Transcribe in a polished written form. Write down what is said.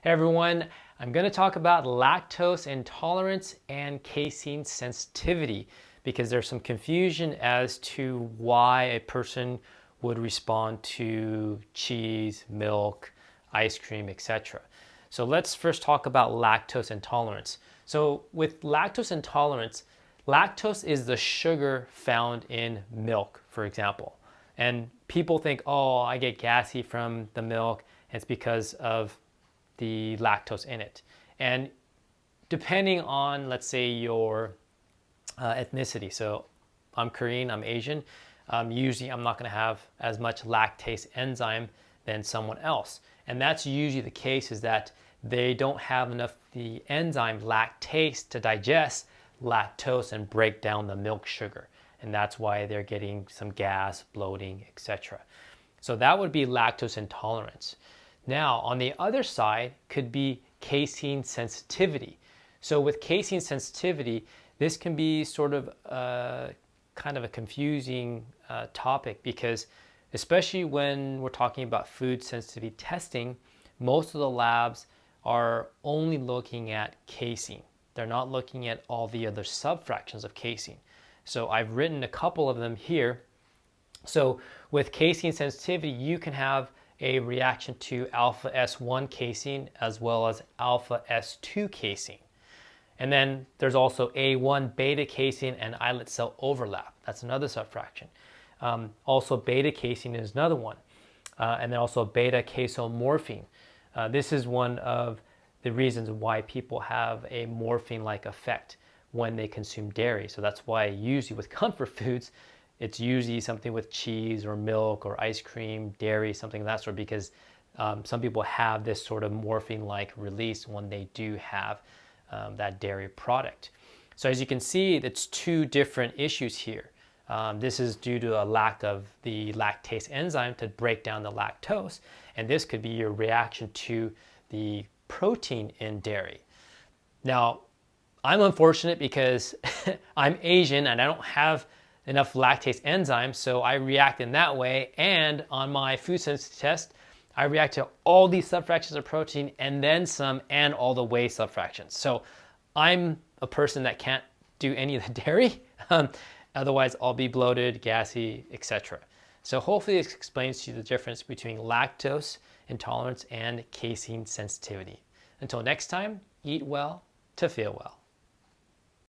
Hey everyone, I'm going to talk about lactose intolerance and casein sensitivity because there's some confusion as to why a person would respond to cheese, milk, ice cream, etc. So let's first talk about lactose intolerance. So with lactose intolerance, lactose is the sugar found in milk, for example. And people think, oh, I get gassy from the milk. It's because of the lactose in it. And depending on, let's say, your ethnicity, so I'm Korean, I'm Asian, usually I'm not going to have as much lactase enzyme than someone else. And that's usually the case, is that they don't have enough the enzyme lactase to digest lactose and break down the milk sugar. And that's why they're getting some gas, bloating, etc. So that would be lactose intolerance. Now, on the other side could be casein sensitivity. So with casein sensitivity, this can be sort of kind of a confusing topic, because especially when we're talking about food sensitivity testing, most of the labs are only looking at casein. They're not looking at all the other subfractions of casein. So I've written a couple of them here. So with casein sensitivity, you can have a reaction to alpha S1 casein as well as alpha S2 casein. And then there's also A1 beta casein and islet cell overlap. That's another subfraction. Also beta casein is another one. And then also beta casomorphine. This is one of the reasons why people have a morphine-like effect when they consume dairy. So that's why usually with comfort foods, it's usually something with cheese or milk or ice cream, dairy, something of that sort, because some people have this sort of morphine-like release when they do have that dairy product. So as you can see, it's two different issues here. This is due to a lack of the lactase enzyme to break down the lactose, and this could be your reaction to the protein in dairy. Now, I'm unfortunate because I'm Asian and I don't have enough lactase enzymes, so I react in that way. And on my food sensitivity test, I react to all these subfractions of protein and then some, and all the whey subfractions. So I'm a person that can't do any of the dairy. Otherwise, I'll be bloated, gassy, etc. So hopefully this explains to you the difference between lactose intolerance and casein sensitivity. Until next time, eat well to feel well.